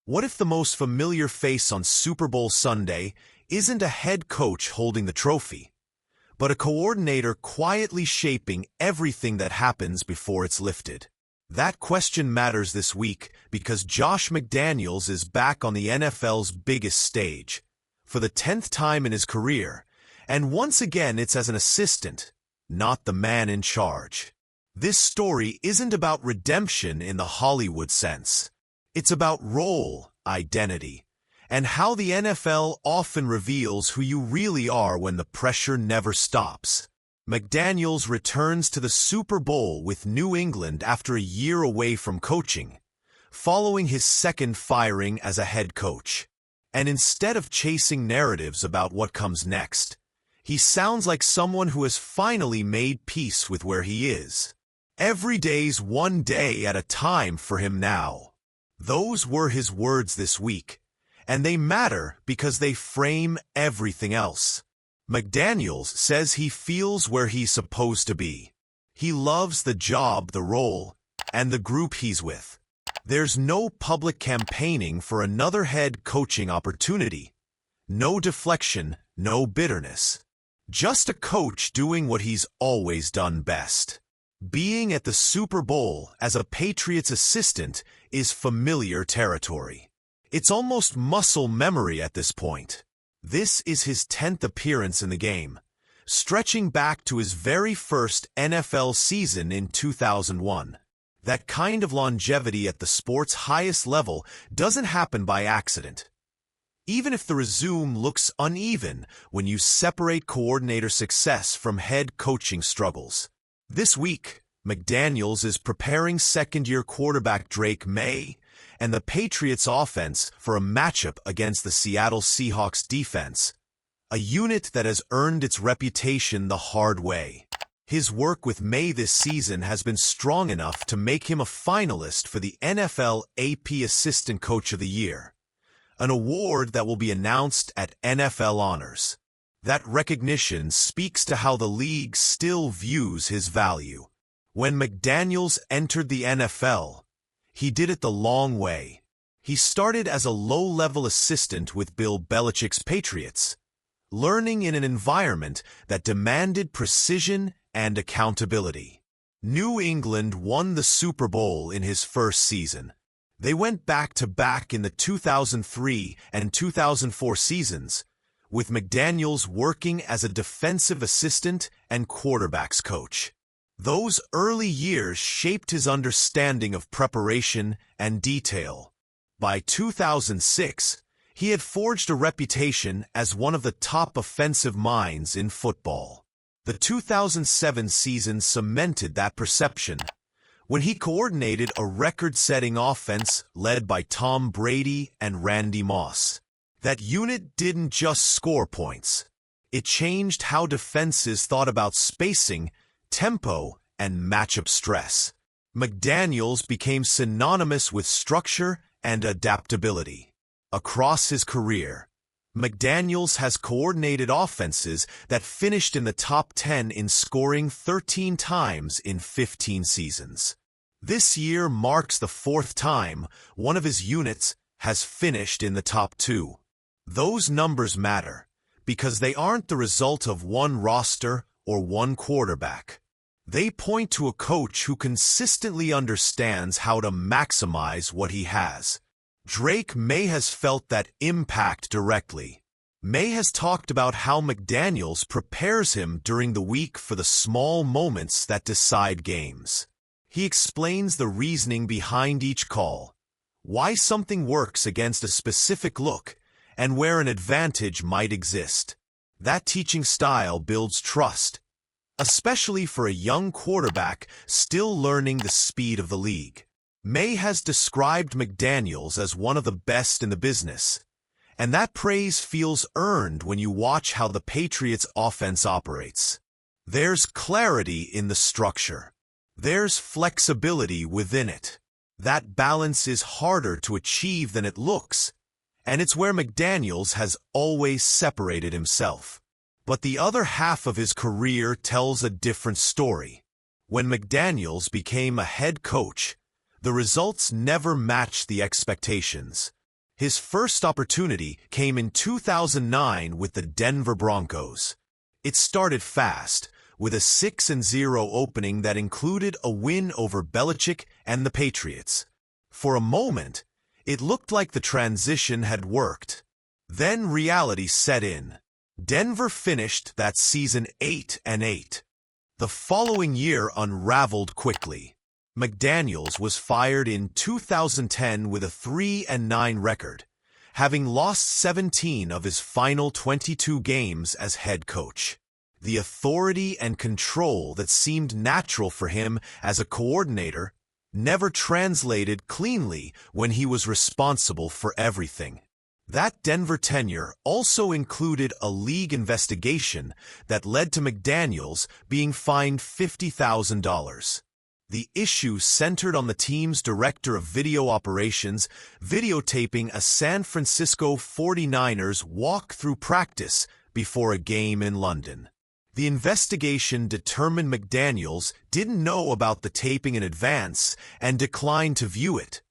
What if the most familiar face on Super Bowl Sunday isn't a head coach holding the trophy, but a coordinator quietly shaping everything that happens before it's lifted? That question matters this week because Josh McDaniels is back on the NFL's biggest stage, for the 10th time in his career, and once again it's as an assistant, not the man in charge. This story isn't about redemption in the Hollywood sense. It's about role, identity, and how the NFL often reveals who you really are when the pressure never stops. McDaniels returns to the Super Bowl with New England after a year away from coaching, following his second firing as a head coach. And instead of chasing narratives about what comes next, he sounds like someone who has finally made peace with where he is. Every day's one day at a time for him now. Those were his words this week, and they matter because they frame everything else. McDaniels says he feels where he's supposed to be. He loves the job, the role, and the group he's with. There's no public campaigning for another head coaching opportunity. No deflection, no bitterness. Just a coach doing what he's always done best. Being at the Super Bowl as a Patriots assistant is familiar territory. It's almost muscle memory at this point. This is his 10th appearance in the game, stretching back to his very first NFL season in 2001. That kind of longevity at the sport's highest level doesn't happen by accident. Even if the resume looks uneven when you separate coordinator success from head coaching struggles. This week, McDaniels is preparing second-year quarterback Drake Maye and the Patriots offense for a matchup against the Seattle Seahawks defense, a unit that has earned its reputation the hard way. His work with Maye this season has been strong enough to make him a finalist for the NFL AP Assistant Coach of the Year, an award that will be announced at NFL Honors. That recognition speaks to how the league still views his value. When McDaniels entered the NFL, he did it the long way. He started as a low-level assistant with Bill Belichick's Patriots, learning in an environment that demanded precision and accountability. New England won the Super Bowl in his first season. They went back-to-back in the 2003 and 2004 seasons, with McDaniels working as a defensive assistant and quarterbacks coach. Those early years shaped his understanding of preparation and detail. By 2006, he had forged a reputation as one of the top offensive minds in football. The 2007 season cemented that perception, when he coordinated a record-setting offense led by Tom Brady and Randy Moss. That unit didn't just score points. It changed how defenses thought about spacing, tempo, and matchup stress. McDaniels became synonymous with structure and adaptability. Across his career, McDaniels has coordinated offenses that finished in the top 10 in scoring 13 times in 15 seasons. This year marks the 4th time one of his units has finished in the top 2. Those numbers matter because they aren't the result of one roster or one quarterback. They point to a coach who consistently understands how to maximize what he has. Drake Maye has felt that impact directly. Maye has talked about how McDaniels prepares him during the week for the small moments that decide games. He explains the reasoning behind each call, why something works against a specific look, and where an advantage might exist. That teaching style builds trust, especially for a young quarterback still learning the speed of the league. Maye has described McDaniels as one of the best in the business, and that praise feels earned when you watch how the Patriots offense operates. There's clarity in the structure. There's flexibility within it. That balance is harder to achieve than it looks, and it's where McDaniels has always separated himself. But the other half of his career tells a different story. When McDaniels became a head coach, the results never matched the expectations. His first opportunity came in 2009 with the Denver Broncos. It started fast, with a 6-0 opening that included a win over Belichick and the Patriots. For a moment, it looked like the transition had worked. Then reality set in. Denver finished that season 8-8. The following year unraveled quickly. McDaniels was fired in 2010 with a 3-9 record, having lost 17 of his final 22 games as head coach. The authority and control that seemed natural for him as a coordinator never translated cleanly when he was responsible for everything. That Denver tenure also included a league investigation that led to McDaniels being fined $50,000. The issue centered on the team's director of video operations videotaping a San Francisco 49ers walk-through practice before a game in London. The investigation determined McDaniels didn't know about the taping in advance and declined to view it,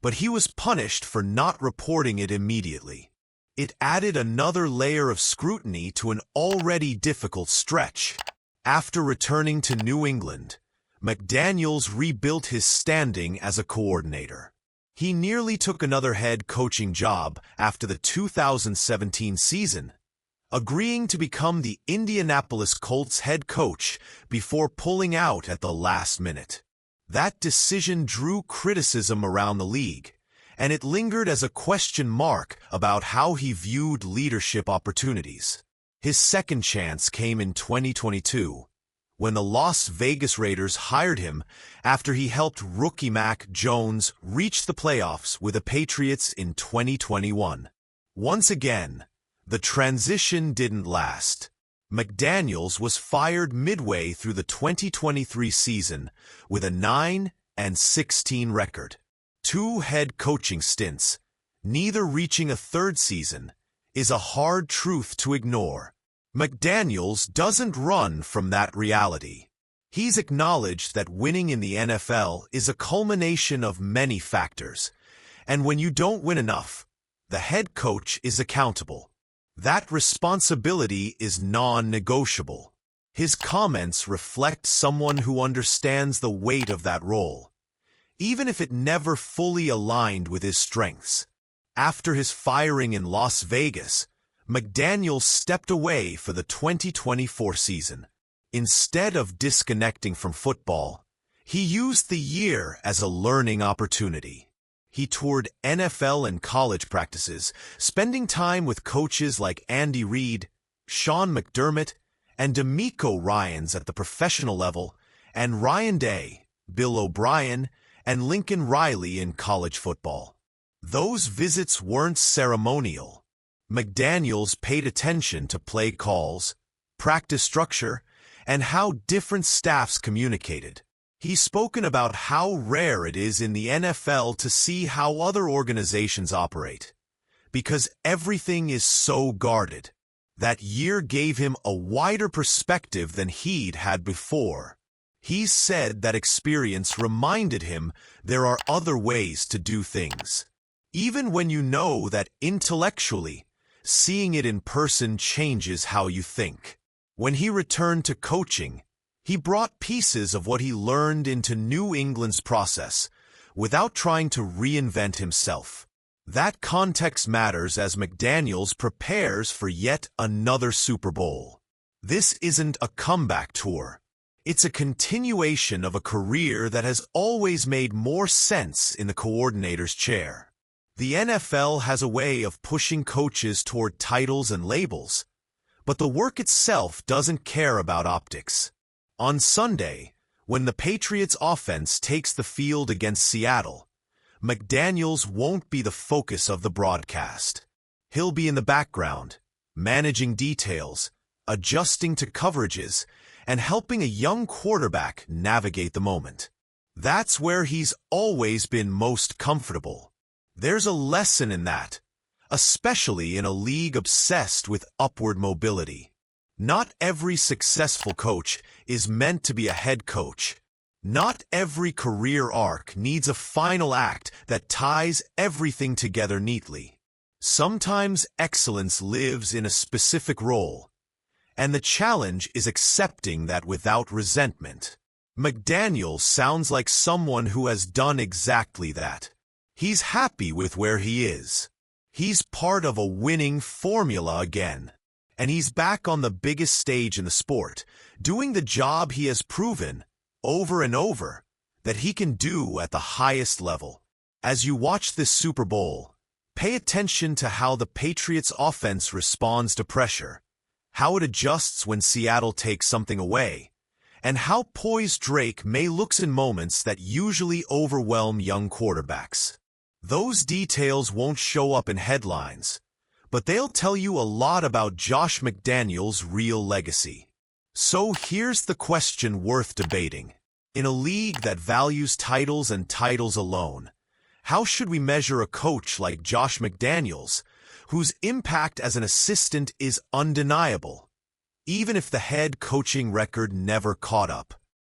but he was punished for not reporting it immediately. It added another layer of scrutiny to an already difficult stretch. After returning to New England, McDaniels rebuilt his standing as a coordinator. He nearly took another head coaching job after the 2017 season, agreeing to become the Indianapolis Colts head coach before pulling out at the last minute. That decision drew criticism around the league, and it lingered as a question mark about how he viewed leadership opportunities. His second chance came in 2022, when the Las Vegas Raiders hired him after he helped rookie Mac Jones reach the playoffs with the Patriots in 2021. Once again, the transition didn't last. McDaniels was fired midway through the 2023 season with a 9-16 record. 2 head coaching stints, neither reaching a third season, is a hard truth to ignore. McDaniels doesn't run from that reality. He's acknowledged that winning in the NFL is a culmination of many factors, and when you don't win enough, the head coach is accountable. That responsibility is non-negotiable. His comments reflect someone who understands the weight of that role, even if it never fully aligned with his strengths. After his firing in Las Vegas, McDaniels stepped away for the 2024 season. Instead of disconnecting from football, he used the year as a learning opportunity. He toured NFL and college practices, spending time with coaches like Andy Reid, Sean McDermott, and DeMeco Ryans at the professional level, and Ryan Day, Bill O'Brien, and Lincoln Riley in college football. Those visits weren't ceremonial. McDaniels paid attention to play calls, practice structure, and how different staffs communicated. He's spoken about how rare it is in the NFL to see how other organizations operate, because everything is so guarded. That year gave him a wider perspective than he'd had before. He said that experience reminded him there are other ways to do things. Even when you know that intellectually, seeing it in person changes how you think. When he returned to coaching, he brought pieces of what he learned into New England's process, without trying to reinvent himself. That context matters as McDaniels prepares for yet another Super Bowl. This isn't a comeback tour. It's a continuation of a career that has always made more sense in the coordinator's chair. The NFL has a way of pushing coaches toward titles and labels, but the work itself doesn't care about optics. On Sunday, when the Patriots offense takes the field against Seattle, McDaniels won't be the focus of the broadcast. He'll be in the background, managing details, adjusting to coverages, and helping a young quarterback navigate the moment. That's where he's always been most comfortable. There's a lesson in that, especially in a league obsessed with upward mobility. Not every successful coach is meant to be a head coach. Not every career arc needs a final act that ties everything together neatly. Sometimes excellence lives in a specific role, and the challenge is accepting that without resentment. McDaniels sounds like someone who has done exactly that. He's happy with where he is. He's part of a winning formula again. And he's back on the biggest stage in the sport, doing the job he has proven, over and over, that he can do at the highest level. As you watch this Super Bowl, pay attention to how the Patriots' offense responds to pressure, how it adjusts when Seattle takes something away, and how poised Drake Maye looks in moments that usually overwhelm young quarterbacks. Those details won't show up in headlines, but they'll tell you a lot about Josh McDaniels' real legacy. So here's the question worth debating. In a league that values titles and titles alone, how should we measure a coach like Josh McDaniels, whose impact as an assistant is undeniable, even if the head coaching record never caught up?